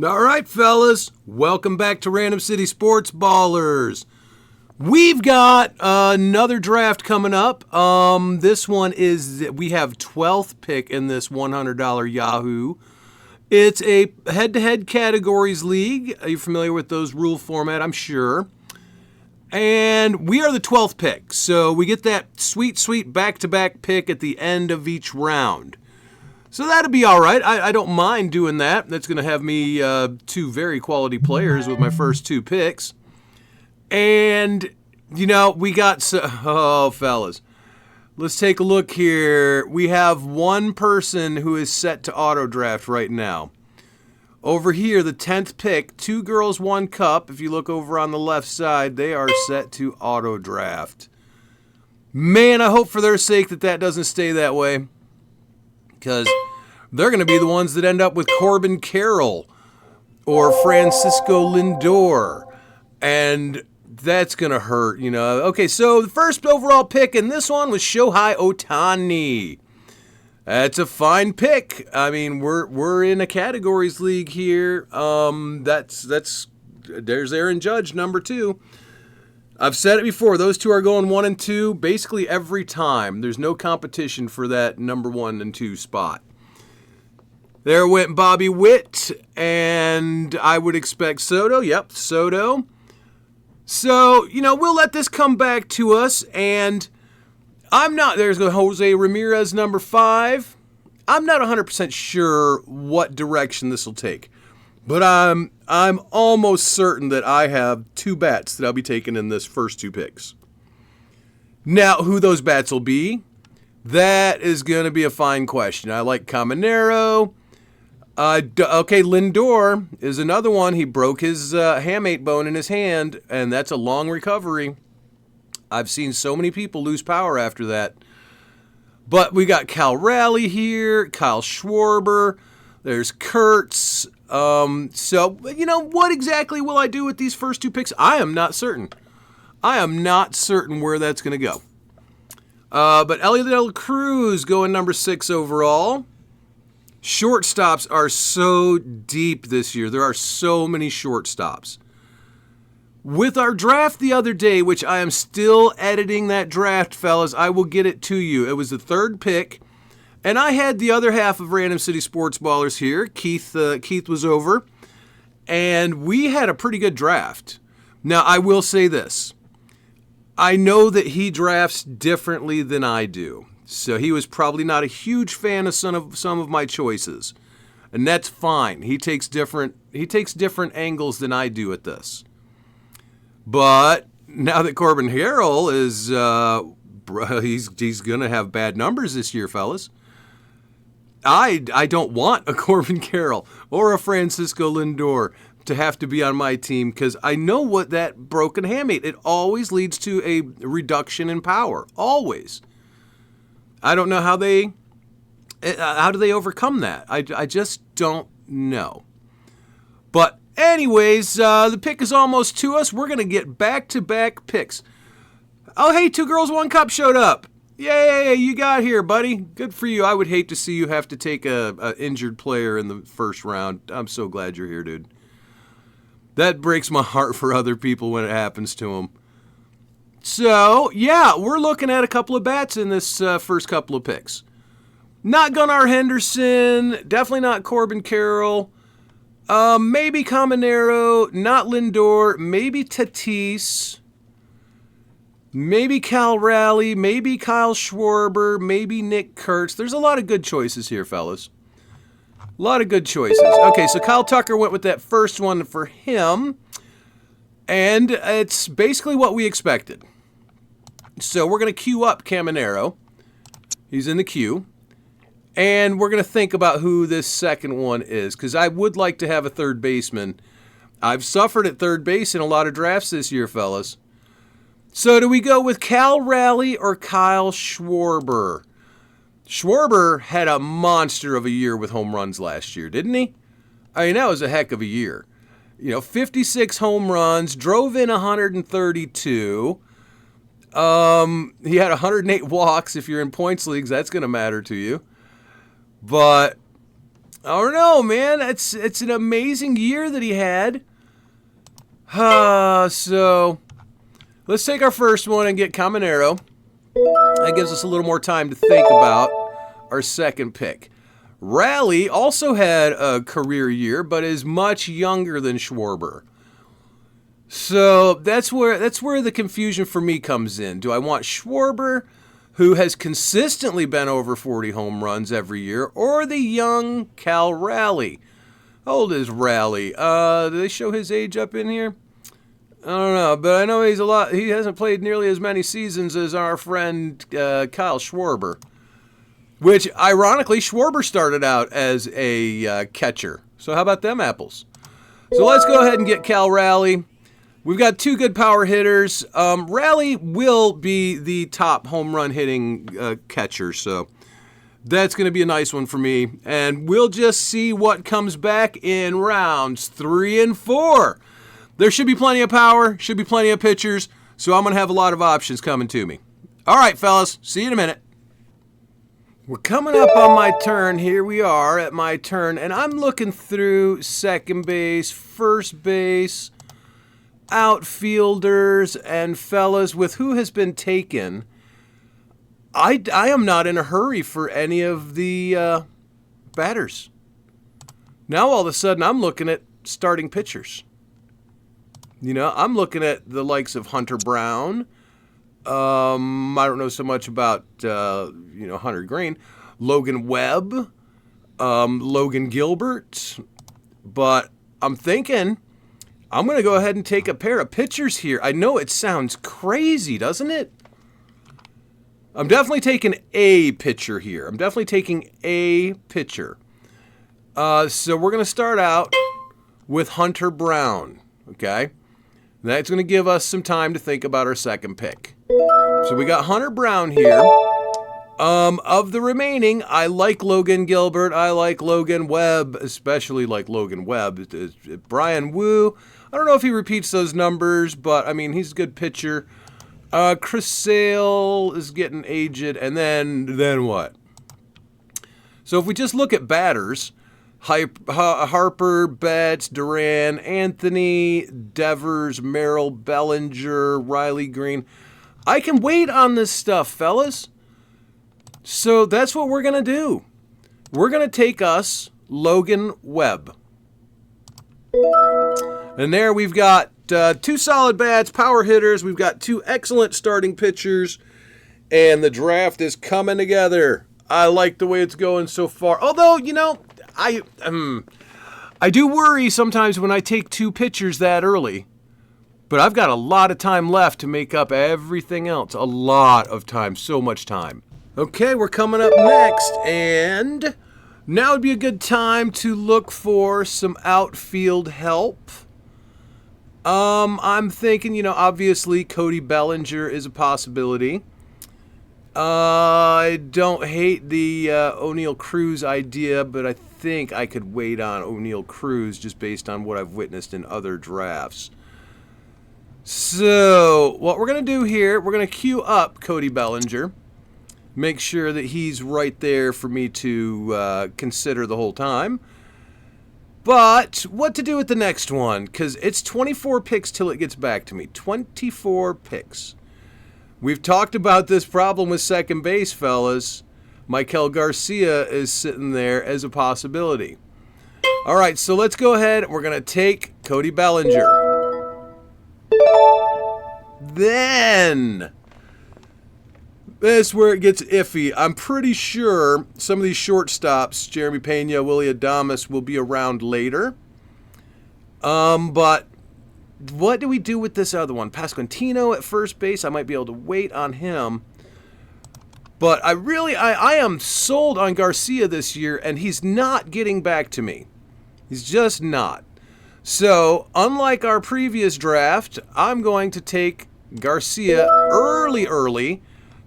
All right, fellas, welcome back to Random City Sports Ballers. We've got another draft coming up. This one is, we have 12th pick in this $100 Yahoo. It's a head-to-head categories league. Are you familiar with those rule format? I'm sure. And we are the 12th pick, so we get that sweet back-to-back pick at the end of each round. So that'll be all right. I don't mind doing that. That's going to have me two very quality players with my first two picks. And, you know, we got... fellas. Let's take a look here. We have one person who is set to auto-draft right now. Over here, the 10th pick, 2 girls, 1 cup. If you look over on the left side, they are set to auto-draft. Man, I hope for their sake that doesn't stay that way. Because they're going to be the ones that end up with Corbin Carroll or Francisco Lindor. And that's going to hurt, you know. Okay, so the first overall pick in this one was Shohei Ohtani. That's a fine pick. I mean, we're in a categories league here. There's Aaron Judge, number 2. I've said it before. Those two are going 1 and 2 basically every time. There's no competition for that number 1 and 2 spot. There went Bobby Witt, and I would expect Soto. Yep, Soto. So, you know, we'll let this come back to us, and there's Jose Ramirez, number 5. I'm not 100% sure what direction this will take. But I'm almost certain that I have 2 bats that I'll be taking in this first 2 picks. Now, who those bats will be, that is going to be a fine question. I like Caminero. Okay, Lindor is another one. He broke his hamate bone in his hand, and that's a long recovery. I've seen so many people lose power after that. But we got Cal Raleigh here, Kyle Schwarber. There's Kurtz. So, you know, what exactly will I do with these first 2 picks? I am not certain. I am not certain where that's going to go. But Elliot De La Cruz going number 6 overall. Shortstops are so deep this year. There are so many shortstops. With our draft the other day, which I am still editing that draft, fellas, I will get it to you. It was the 3rd pick. And I had the other half of Random City Sports Ballers here. Keith was over. And we had a pretty good draft. Now, I will say this. I know that he drafts differently than I do. So he was probably not a huge fan of some of my choices. And that's fine. He takes different angles than I do at this. But now that Corbin Carroll is he's going to have bad numbers this year, fellas. I don't want a Corbin Carroll or a Francisco Lindor to have to be on my team because I know what that broken hamate, it always leads to a reduction in power. Always. I don't know how do they overcome that? I just don't know. But anyways, the pick is almost to us. We're going to get back-to-back picks. Oh, hey, 2 girls, 1 cup showed up. Yay, you got here, buddy. Good for you. I would hate to see you have to take a injured player in the first round. I'm so glad you're here, dude. That breaks my heart for other people when it happens to them. So, yeah, we're looking at a couple of bats in this first couple of picks. Not Gunnar Henderson. Definitely not Corbin Carroll. Maybe Caminero. Not Lindor. Maybe Tatis. Maybe Cal Raleigh, maybe Kyle Schwarber, maybe Nick Kurtz. There's a lot of good choices here, fellas. A lot of good choices. Okay, so Kyle Tucker went with that first one for him. And it's basically what we expected. So we're going to queue up Caminero. He's in the queue. And we're going to think about who this second one is. Because I would like to have a third baseman. I've suffered at third base in a lot of drafts this year, fellas. So do we go with Cal Raleigh or Kyle Schwarber? Schwarber had a monster of a year with home runs last year, didn't he? I mean, that was a heck of a year. 56 home runs, drove in 132. He had 108 walks. If you're in points leagues, that's going to matter to you. But I don't know, man. It's an amazing year that he had. So let's take our first one and get Caminero. That gives us a little more time to think about our second pick. Raleigh also had a career year, but is much younger than Schwarber. So that's where the confusion for me comes in. Do I want Schwarber, who has consistently been over 40 home runs every year, or the young Cal Raleigh? How old is Raleigh? Do they show his age up in here? I don't know, but I know he hasn't played nearly as many seasons as our friend Kyle Schwarber. Which, ironically, Schwarber started out as a catcher. So how about them apples? So let's go ahead and get Cal Raleigh. We've got two good power hitters. Raleigh will be the top home run hitting catcher, so that's going to be a nice one for me. And we'll just see what comes back in rounds 3 and 4. There should be plenty of power, should be plenty of pitchers, so I'm going to have a lot of options coming to me. All right, fellas, see you in a minute. We're coming up on my turn. Here we are at my turn, and I'm looking through second base, first base, outfielders, and fellas with who has been taken. I am not in a hurry for any of the batters. Now all of a sudden I'm looking at starting pitchers. You know, I'm looking at the likes of Hunter Brown. I don't know so much about, Hunter Green. Logan Webb. Logan Gilbert. But I'm thinking I'm going to go ahead and take a pair of pitchers here. I know it sounds crazy, doesn't it? I'm definitely taking a pitcher here. So we're going to start out with Hunter Brown, okay? That's going to give us some time to think about our second pick. So we got Hunter Brown here. Of the remaining, I like Logan Gilbert. I like Logan Webb, especially like Logan Webb. Brian Wu, I don't know if he repeats those numbers, but, I mean, he's a good pitcher. Chris Sale is getting aged, and then what? So if we just look at batters, Harper, Betts, Duran, Anthony, Devers, Merrill, Bellinger, Riley Green. I can wait on this stuff, fellas. So that's what we're going to do. We're going to take us Logan Webb. And there we've got two solid bats, power hitters. We've got two excellent starting pitchers. And the draft is coming together. I like the way it's going so far. Although, I do worry sometimes when I take two pitchers that early, but I've got a lot of time left to make up everything else. A lot of time, so much time. Okay, we're coming up next, and now would be a good time to look for some outfield help. I'm thinking, obviously Cody Bellinger is a possibility. I don't hate the O'Neal Cruz idea, but I think I could wait on O'Neal Cruz just based on what I've witnessed in other drafts. So what we're going to do here, we're going to queue up Cody Bellinger. Make sure that he's right there for me to consider the whole time. But what to do with the next one? Because it's 24 picks till it gets back to me. 24 picks. We've talked about this problem with second base, fellas. Michael Garcia is sitting there as a possibility. All right, so let's go ahead. We're going to take Cody Bellinger. Then, this is where it gets iffy. I'm pretty sure some of these shortstops, Jeremy Pena, Willie Adames, will be around later. But what do we do with this other one? Pasquantino at first base. I might be able to wait on him. But I am sold on Garcia this year, and he's not getting back to me. He's just not. So, unlike our previous draft, I'm going to take Garcia early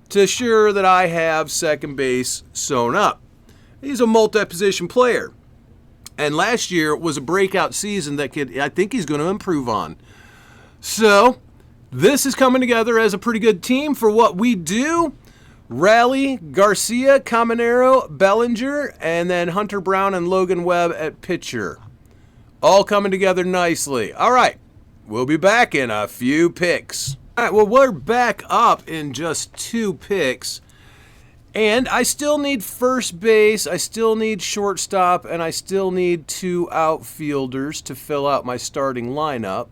to assure that I have second base sewn up. He's a multi-position player. And last year was a breakout season that I think he's going to improve on. So, this is coming together as a pretty good team for what we do. Raleigh, Garcia, Caminero, Bellinger, and then Hunter Brown and Logan Webb at pitcher. All coming together nicely. All right, we'll be back in a few picks. All right, well, we're back up in just 2 picks. And I still need first base, I still need shortstop, and I still need 2 outfielders to fill out my starting lineup.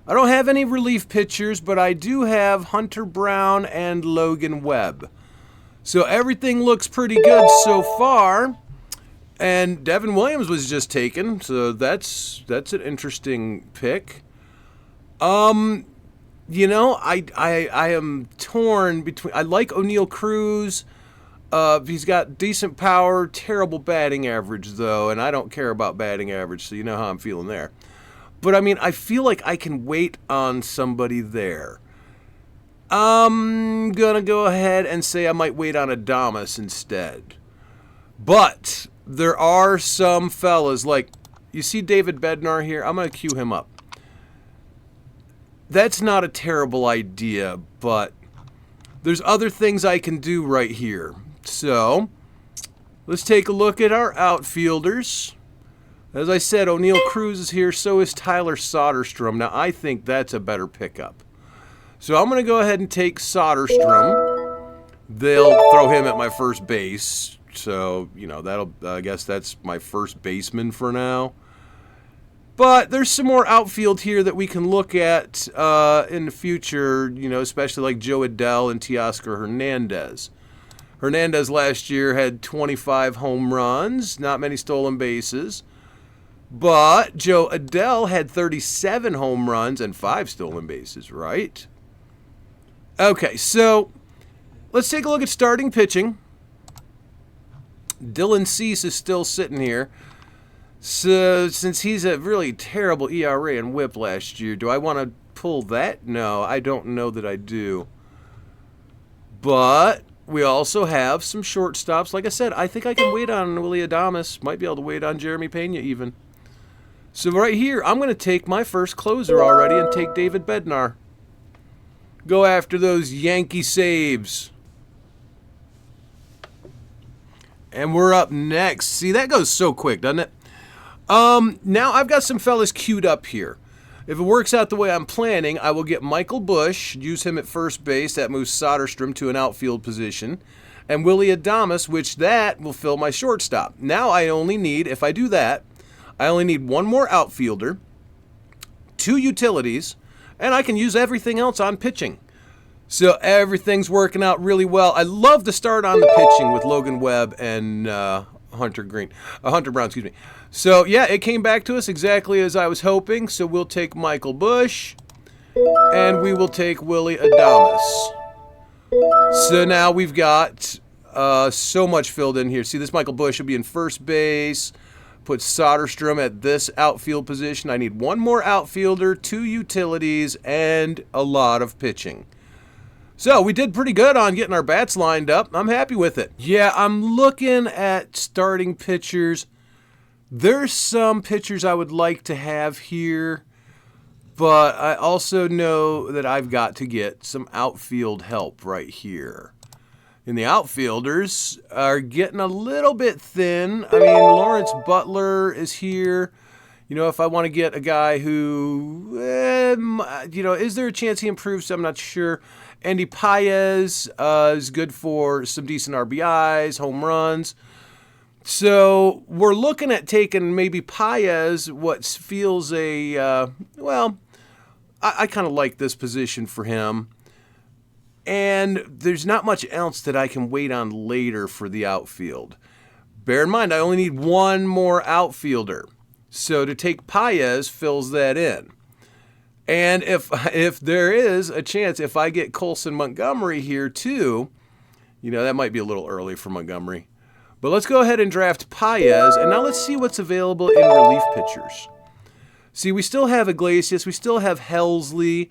I don't have any relief pitchers, but I do have Hunter Brown and Logan Webb. So everything looks pretty good so far. And Devin Williams was just taken, so that's an interesting pick. You know, I am torn between. I like O'Neal Cruz. He's got decent power, terrible batting average though, and I don't care about batting average, so you know how I'm feeling there. But I mean, I feel like I can wait on somebody there. I'm gonna go ahead and say I might wait on Adames instead. But there are some fellas, like, you see David Bednar here? I'm gonna cue him up. That's not a terrible idea, but there's other things I can do right here. So, let's take a look at our outfielders. As I said, O'Neal Cruz is here, so is Tyler Soderstrom. Now, I think that's a better pickup. So I'm going to go ahead and take Soderstrom. They'll throw him at my first base. So, you know, I guess that's my first baseman for now. But there's some more outfield here that we can look at in the future, you know, especially like Joe Adell and Teoscar Hernandez. Hernandez last year had 25 home runs, not many stolen bases. But Joe Adell had 37 home runs and 5 stolen bases, right? Okay, so let's take a look at starting pitching. Dylan Cease is still sitting here. So, since he's a really terrible ERA and WHIP last year, do I want to pull that? No, I don't know that I do. But we also have some shortstops. Like I said, I think I can wait on Willy Adames. Might be able to wait on Jeremy Pena even. So right here, I'm going to take my first closer already and take David Bednar. Go after those Yankee saves. And we're up next. See, that goes so quick, doesn't it? Now I've got some fellas queued up here. If it works out the way I'm planning, I will get Michael Bush, use him at first base. That moves Soderstrom to an outfield position. And Willy Adames, which that will fill my shortstop. Now I only need, if I do that, I only need 1 more outfielder, 2 utilities, and I can use everything else on pitching. So everything's working out really well. I love to start on the pitching with Logan Webb and Hunter Brown, excuse me. So yeah, it came back to us exactly as I was hoping. So we'll take Michael Bush, and we will take Willy Adames. So now we've got so much filled in here. See, this Michael Bush will be in first base. Put Soderstrom at this outfield position. I need 1 more outfielder, 2 utilities, and a lot of pitching. So we did pretty good on getting our bats lined up. I'm happy with it. Yeah, I'm looking at starting pitchers. There's some pitchers I would like to have here, but I also know that I've got to get some outfield help right here. And the outfielders are getting a little bit thin. I mean, Lawrence Butler is here. You know, if I want to get a guy who, you know, is there a chance he improves? I'm not sure. Andy Paez is good for some decent RBIs, home runs. So we're looking at taking maybe Paez, what feels I kind of like this position for him. And there's not much else that I can wait on later for the outfield. Bear in mind, I only need 1 more outfielder. So to take Paez fills that in. And if there is a chance, if I get Colson Montgomery here too, you know, that might be a little early for Montgomery. But let's go ahead and draft Paez, and now let's see what's available in relief pitchers. See, we still have Iglesias, we still have Helsley.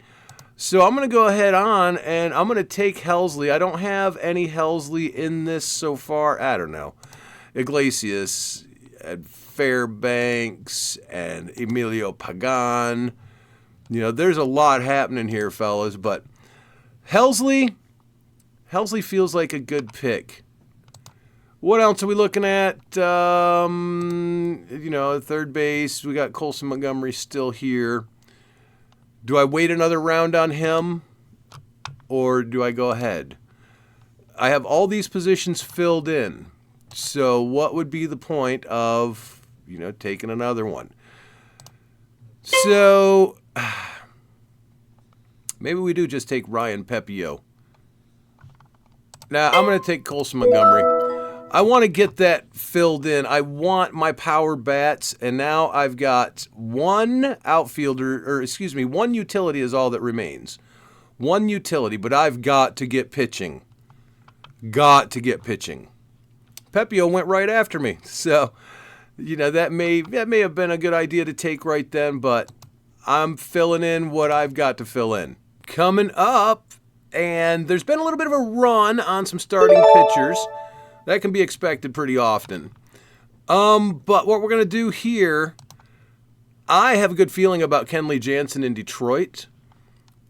So I'm going to go ahead on, and I'm going to take Helsley. I don't have any Helsley in this so far. I don't know. Iglesias, and Fairbanks, and Emilio Pagan. You know, there's a lot happening here, fellas. But Helsley Helsley feels like a good pick. What else are we looking at? Third base. We got Colson Montgomery still here. Do I wait another round on him, or do I go ahead? I have all these positions filled in. So what would be the point of, taking another one? So maybe we do just take Ryan Pepio. Now, I'm going to take Colson Montgomery. I want to get that filled in. I want my power bats, and now I've got one utility is all that remains. One utility, but I've got to get pitching. Pepio went right after me, so that may have been a good idea to take right then, but I'm filling in what I've got to fill in. Coming up, and there's been a little bit of a run on some starting pitchers. That can be expected pretty often. But what we're going to do here, I have a good feeling about Kenley Jansen in Detroit.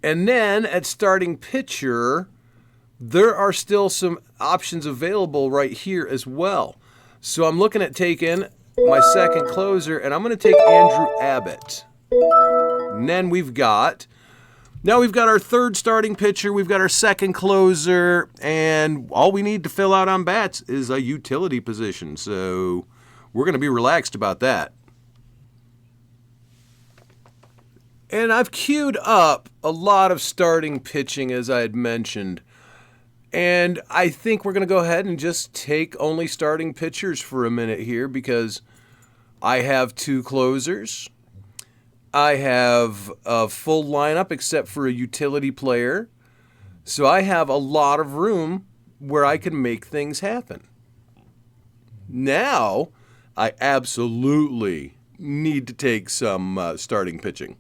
And then at starting pitcher, there are still some options available right here as well. So I'm looking at taking my second closer, and I'm going to take Andrew Abbott. And then we've got our third starting pitcher, we've got our second closer, and all we need to fill out on bats is a utility position. So we're going to be relaxed about that. And I've queued up a lot of starting pitching, as I had mentioned. And I think we're going to go ahead and just take only starting pitchers for a minute here, because I have two closers. I have a full lineup except for a utility player. So I have a lot of room where I can make things happen. Now, I absolutely need to take some starting pitching.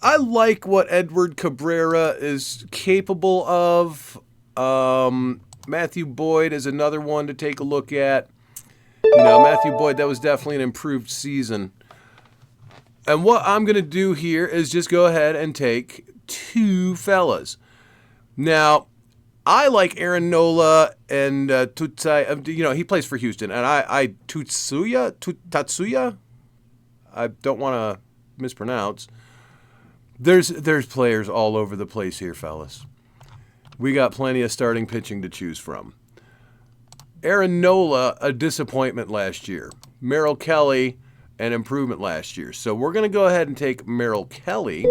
I like what Edward Cabrera is capable of. Matthew Boyd is another one to take a look at. Matthew Boyd, that was definitely an improved season. And what I'm going to do here is just go ahead and take two fellas. Now, I like Aaron Nola and Tutsai. He plays for Houston. And Tatsuya? I don't want to mispronounce. There's players all over the place here, fellas. We got plenty of starting pitching to choose from. Aaron Nola, a disappointment last year. Merrill Kelly, an improvement last year. So we're going to go ahead and take Merrill Kelly.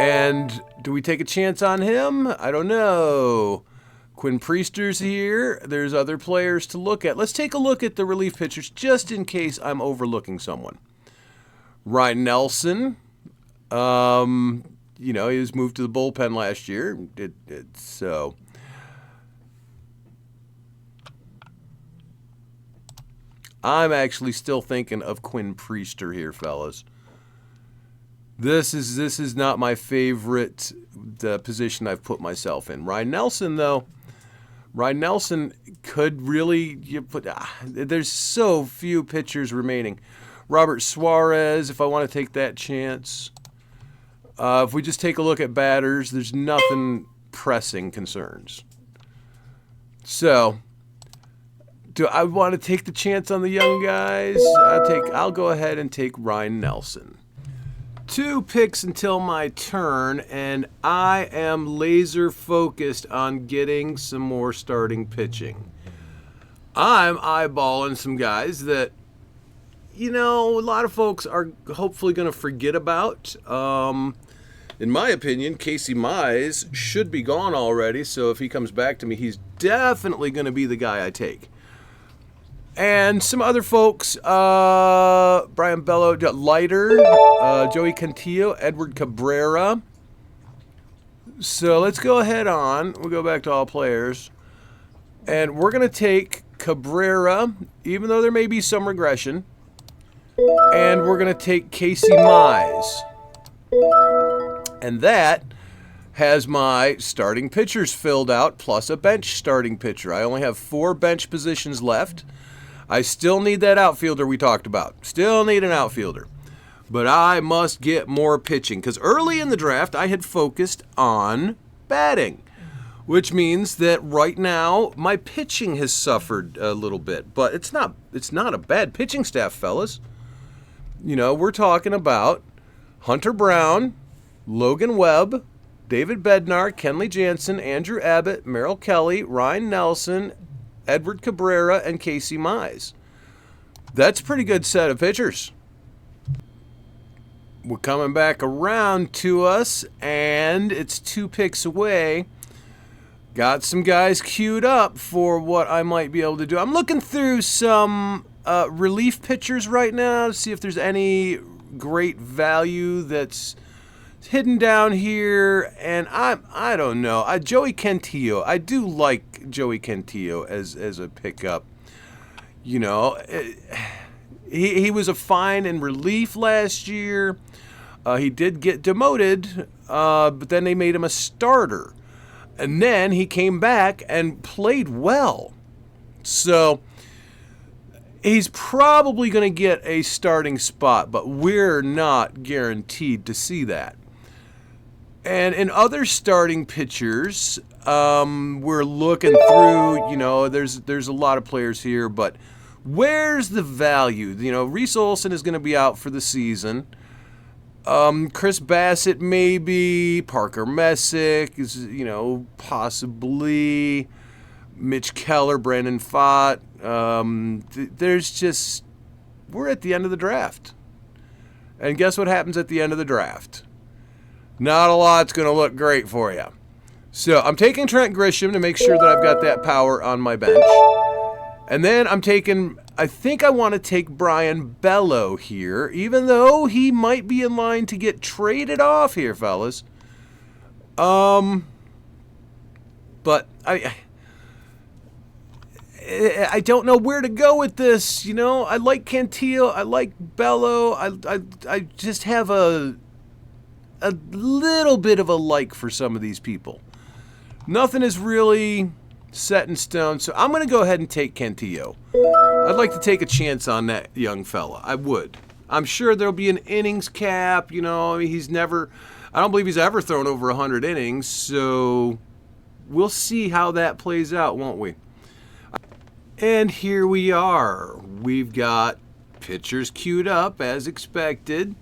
And do we take a chance on him? I don't know. Quinn Priester's here. There's other players to look at. Let's take a look at the relief pitchers just in case I'm overlooking someone. Ryan Nelson. He was moved to the bullpen last year. So I'm actually still thinking of Quinn Priester here, fellas. This is not my favorite position I've put myself in. Ryan Nelson, though. Ryan Nelson could really there's so few pitchers remaining. Robert Suarez, if I want to take that chance. If we just take a look at batters, there's nothing pressing concerns. So, do I want to take the chance on the young guys? I'll go ahead and take Ryan Nelson. 2 picks until my turn, and I am laser focused on getting some more starting pitching. I'm eyeballing some guys that, a lot of folks are hopefully going to forget about. In my opinion, Casey Mize should be gone already, so if he comes back to me, he's definitely going to be the guy I take. And some other folks, Brian Bello, Leiter, Joey Cantillo, Edward Cabrera. So let's go ahead on. We'll go back to all players. And we're going to take Cabrera, even though there may be some regression. And we're going to take Casey Mize. And that has my starting pitchers filled out, plus a bench starting pitcher. I only have 4 bench positions left. I still need that outfielder we talked about. Still need an outfielder. But I must get more pitching, because early in the draft, I had focused on batting, which means that right now my pitching has suffered a little bit. But it's not a bad pitching staff, fellas. You know, we're talking about Hunter Brown, Logan Webb, David Bednar, Kenley Jansen, Andrew Abbott, Merrill Kelly, Ryan Nelson, Edward Cabrera, and Casey Mize. That's a pretty good set of pitchers. We're coming back around to us, and it's 2 picks away. Got some guys queued up for what I might be able to do. I'm looking through some relief pitchers right now to see if there's any great value that's hidden down here, and I don't know. Joey Cantillo, I do like Joey Cantillo as a pickup. You know, he was a fine in relief last year. He did get demoted, but then they made him a starter, and then he came back and played well. So he's probably going to get a starting spot, but we're not guaranteed to see that. And in other starting pitchers, we're looking through, you know, there's a lot of players here, but where's the value? You know, Reese Olson is going to be out for the season. Chris Bassett maybe, Parker Messick is, you know, possibly, Mitch Keller, Brandon Pfaadt. We're at the end of the draft. And guess what happens at the end of the draft? Not a lot's going to look great for you. So I'm taking Trent Grisham to make sure that I've got that power on my bench. And then I think I want to take Brian Bello here, even though he might be in line to get traded off here, fellas. But I don't know where to go with this. You know, I like Cantillo, I like Bello. I just have a little bit of a like for some of these people. Nothing is really set in stone, so I'm going to go ahead and take Cantillo. I'd like to take a chance on that young fella. I would. I'm sure there'll be an innings cap. You know, I mean, I don't believe he's ever thrown over 100 innings, so we'll see how that plays out, won't we? And here we are. We've got pitchers queued up as expected.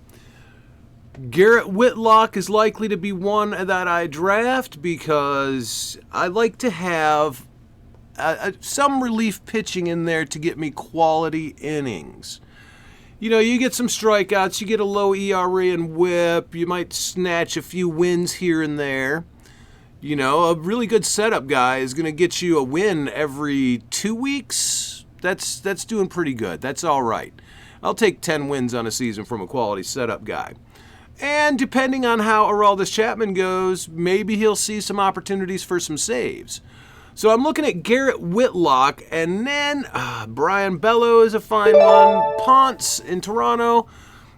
Garrett Whitlock is likely to be one that I draft because I like to have some relief pitching in there to get me quality innings. You know, you get some strikeouts, you get a low ERA and whip, you might snatch a few wins here and there. You know, a really good setup guy is going to get you a win every 2 weeks. That's doing pretty good. That's all right. I'll take 10 wins on a season from a quality setup guy. And depending on how Aroldis Chapman goes, maybe he'll see some opportunities for some saves. So I'm looking at Garrett Whitlock, and then Brian Bello is a fine one. Ponce in Toronto.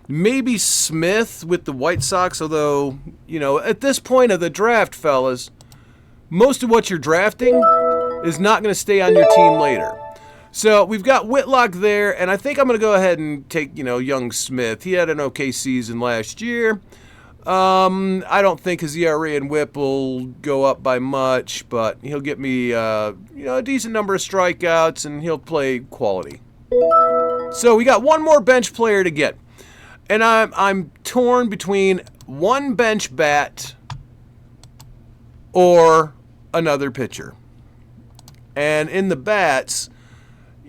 Maybe Smith with the White Sox, although, you know, at this point of the draft, fellas, most of what you're drafting is not going to stay on your team later. So we've got Whitlock there, and I think I'm going to go ahead and take, you know, young Smith. He had an okay season last year. I don't think his ERA and whip will go up by much, but he'll get me, a decent number of strikeouts, and he'll play quality. So we got one more bench player to get, and I'm torn between one bench bat or another pitcher. And in the bats,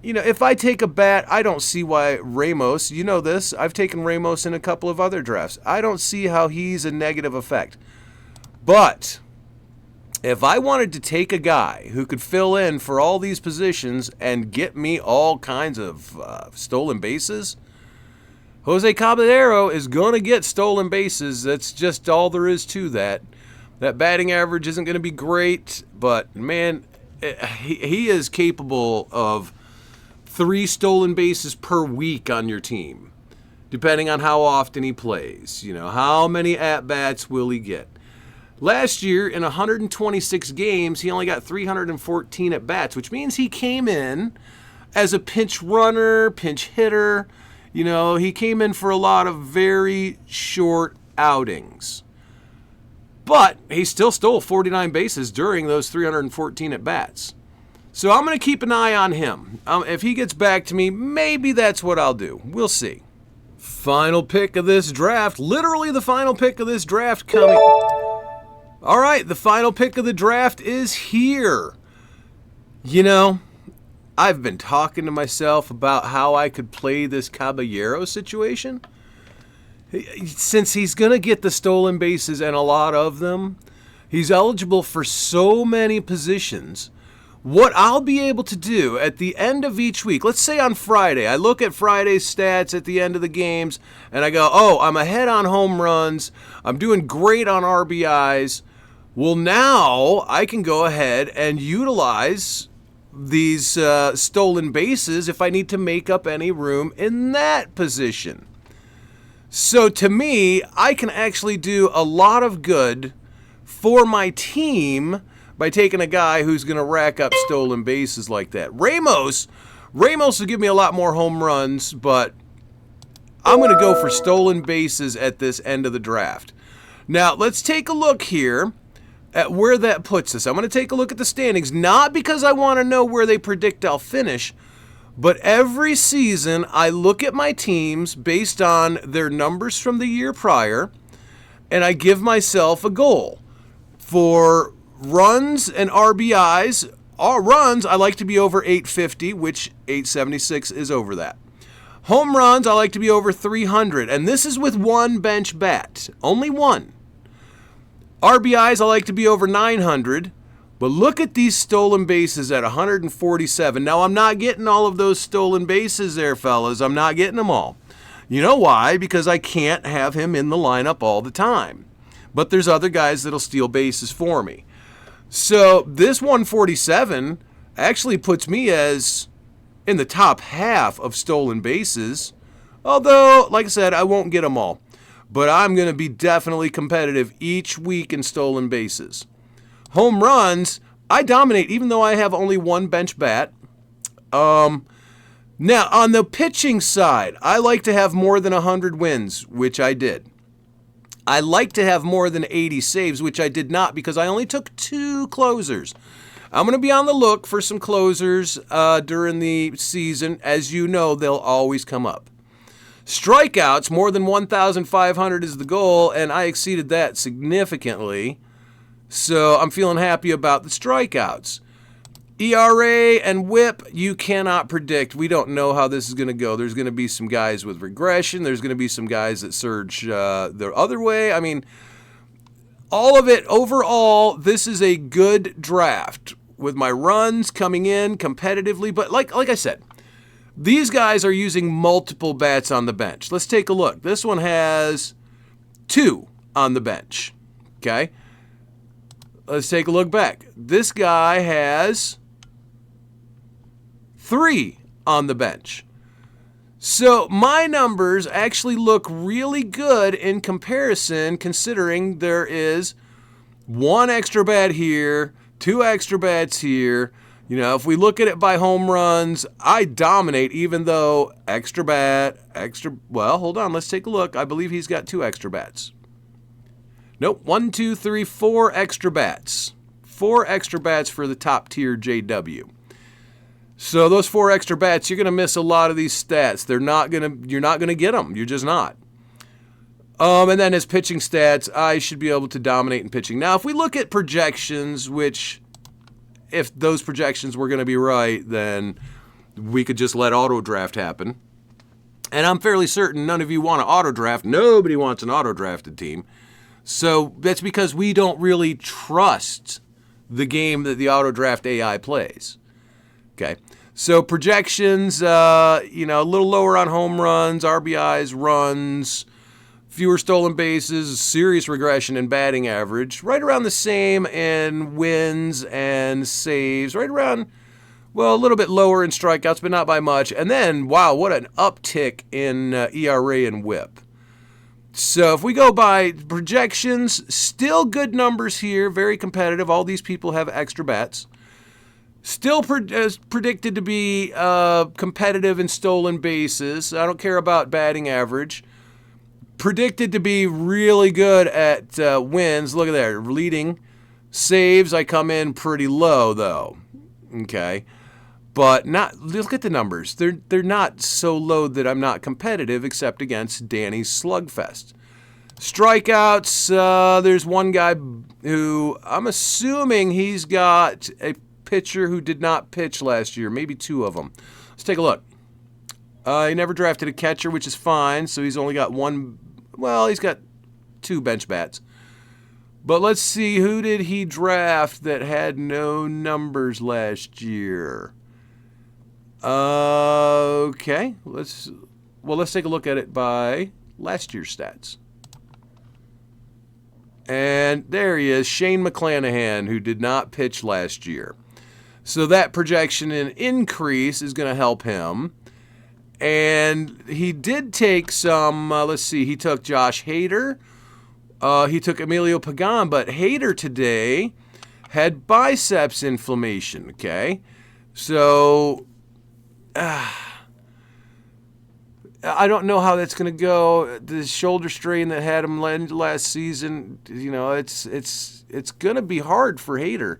you know, if I take a bat, I don't see why Ramos, you know this, I've taken Ramos in a couple of other drafts. I don't see how he's a negative effect. But if I wanted to take a guy who could fill in for all these positions and get me all kinds of stolen bases, Jose Caballero is going to get stolen bases. That's just all there is to that. That batting average isn't going to be great, but man, he is capable of 3 stolen bases per week on your team, depending on how often he plays. You know, how many at-bats will he get? Last year, in 126 games, he only got 314 at-bats, which means he came in as a pinch runner, pinch hitter. You know, he came in for a lot of very short outings. But he still stole 49 bases during those 314 at-bats. So I'm going to keep an eye on him. If he gets back to me, maybe that's what I'll do. We'll see. Final pick of this draft. Literally the final pick of this draft coming. All right, the final pick of the draft is here. You know, I've been talking to myself about how I could play this Caballero situation. Since he's going to get the stolen bases and a lot of them, he's eligible for so many positions. What I'll be able to do at the end of each week, let's say on Friday, I look at Friday's stats at the end of the games and I go, oh, I'm ahead on home runs. I'm doing great on RBIs. Well, now I can go ahead and utilize these stolen bases if I need to make up any room in that position. So to me, I can actually do a lot of good for my team by taking a guy who's going to rack up stolen bases like that. Ramos will give me a lot more home runs, but I'm going to go for stolen bases at this end of the draft. Now, let's take a look here at where that puts us. I'm going to take a look at the standings, not because I want to know where they predict I'll finish, but every season I look at my teams based on their numbers from the year prior, and I give myself a goal. For runs and RBIs, runs I like to be over 850, which 876 is over that. Home runs I like to be over 300, and this is with one bench bat, only one. RBIs I like to be over 900. But look at these stolen bases at 147. Now, I'm not getting all of those stolen bases there, fellas. I'm not getting them all. You know why? Because I can't have him in the lineup all the time. But there's other guys that'll steal bases for me. So this 147 actually puts me as in the top half of stolen bases. Although, like I said, I won't get them all. But I'm going to be definitely competitive each week in stolen bases. Home runs, I dominate even though I have only one bench bat. Now, on the pitching side, I like to have more than 100 wins, which I did. I like to have more than 80 saves, which I did not because I only took 2 closers. I'm going to be on the look for some closers during the season. As you know, they'll always come up. Strikeouts, more than 1,500 is the goal, and I exceeded that significantly. So I'm feeling happy about the strikeouts. ERA and whip, you cannot predict. We don't know how this is going to go. There's going to be some guys with regression. There's going to be some guys that surge the other way. I mean, all of it, overall, this is a good draft with my runs coming in competitively. But like I said, these guys are using multiple bats on the bench. Let's take a look. This one has 2 on the bench. Okay? Let's take a look back. This guy has 3 on the bench. So my numbers actually look really good in comparison, considering there is 1 extra bat here, 2 extra bats here. You know, if we look at it by home runs, I dominate even though well, hold on, let's take a look. I believe he's got 2 extra bats. Nope, 1, 2, 3, 4 extra bats. 4 extra bats for the top tier JW. So those 4 extra bats, you're going to miss a lot of these stats. You're not going to get them. You're just not. And then his pitching stats, I should be able to dominate in pitching. Now, if we look at projections, which if those projections were going to be right, then we could just let auto draft happen. And I'm fairly certain none of you want to auto draft. Nobody wants an auto drafted team. So that's because we don't really trust the game that the auto draft AI plays. Okay. So projections, a little lower on home runs, RBIs, runs, fewer stolen bases, serious regression in batting average, right around the same in wins and saves, right around, well, a little bit lower in strikeouts, but not by much. And then, wow, what an uptick in ERA and whip. So if we go by projections, still good numbers here, very competitive. All these people have extra bats. Still predicted to be competitive in stolen bases. I don't care about batting average. Predicted to be really good at wins. Look at there. Leading. Saves, I come in pretty low, though. Okay. But not. Look at the numbers. They're not so low that I'm not competitive, except against Danny's Slugfest. Strikeouts, there's one guy who I'm assuming he's got a pitcher who did not pitch last year, maybe two of them. Let's take a look. He never drafted a catcher, which is fine, so he's only got one. Well, he's got two bench bats. But let's see, who did he draft that had no numbers last year? Okay, let's take a look at it by last year's stats. And there he is, Shane McClanahan, who did not pitch last year. So that projection and increase is going to help him. And he did take some, let's see, he took Josh Hader. He took Emilio Pagan, but Hader today had biceps inflammation, okay? So, I don't know how that's going to go. The shoulder strain that had him last season, it's going to be hard for Hader.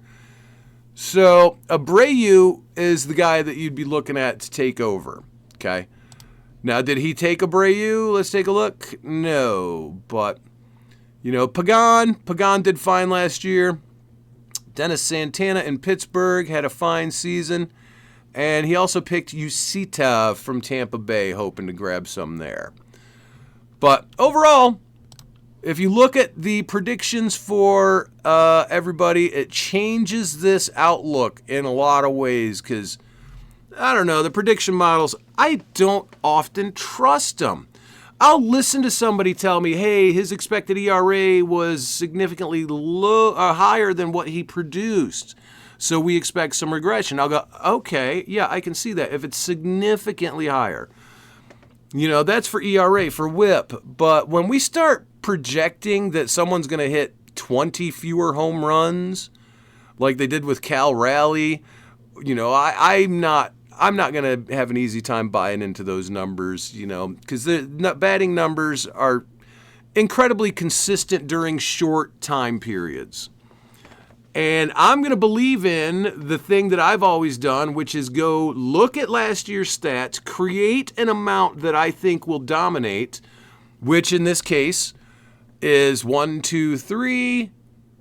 So Abreu is the guy that you'd be looking at to take over, okay? Now, did he take Abreu? Let's take a look. No, but, Pagan did fine last year. Dennis Santana in Pittsburgh had a fine season. And he also picked Yusita from Tampa Bay, hoping to grab some there. But overall, if you look at the predictions for everybody, it changes this outlook in a lot of ways. Because, I don't know, the prediction models, I don't often trust them. I'll listen to somebody tell me, hey, his expected ERA was significantly higher than what he produced. So we expect some regression. I'll go, okay, yeah, I can see that. If it's significantly higher, that's for ERA, for WHIP. But when we start projecting that someone's going to hit 20 fewer home runs, like they did with Cal Raleigh, I'm not going to have an easy time buying into those numbers, because the batting numbers are incredibly consistent during short time periods. And I'm going to believe in the thing that I've always done, which is go look at last year's stats, create an amount that I think will dominate, which in this case is 1, 2, 3,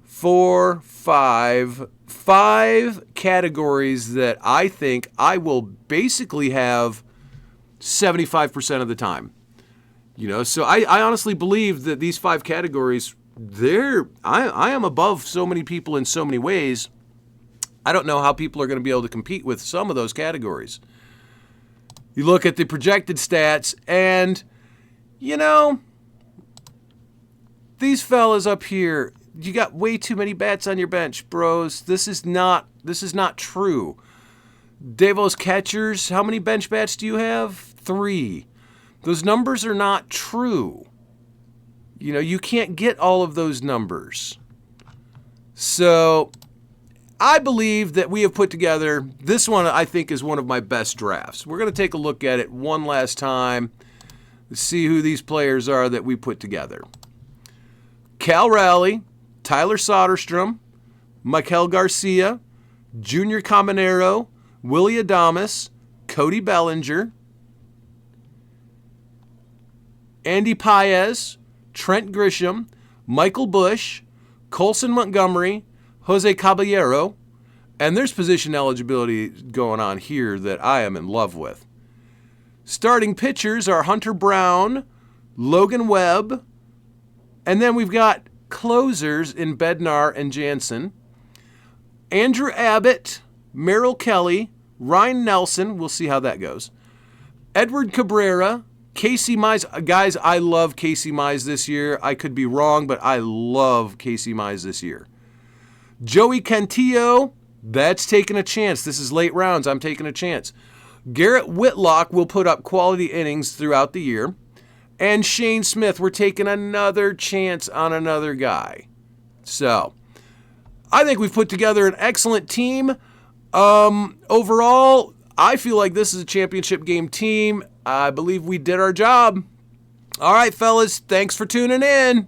4, 5. 5 categories that I think I will basically have 75% of the time. So I honestly believe that these 5 categories, I am above so many people in so many ways. I don't know how people are going to be able to compete with some of those categories. You look at the projected stats and, these fellas up here, you got way too many bats on your bench, bros. This is not true. Devo's catchers, how many bench bats do you have? 3. Those numbers are not true. You can't get all of those numbers. So I believe that we have put together, this one I think is one of my best drafts. We're going to take a look at it one last time to see who these players are that we put together. Cal Raleigh, Tyler Soderstrom, Michael Garcia, Junior Caminero, Willie Adames, Cody Bellinger, Andy Paez, Trent Grisham, Michael Bush, Colson Montgomery, Jose Caballero, and there's position eligibility going on here that I am in love with. Starting pitchers are Hunter Brown, Logan Webb, and then we've got closers in Bednar and Jansen. Andrew Abbott, Merrill Kelly, Ryan Nelson, we'll see how that goes. Edward Cabrera, Casey Mize. Guys, I love Casey Mize this year. I could be wrong, but I love Casey Mize this year. Joey Cantillo, that's taking a chance. This is late rounds. I'm taking a chance. Garrett Whitlock will put up quality innings throughout the year. And Shane Smith, we're taking another chance on another guy. So, I think we've put together an excellent team. Overall, I feel like this is a championship game team. I believe we did our job. All right, fellas, thanks for tuning in.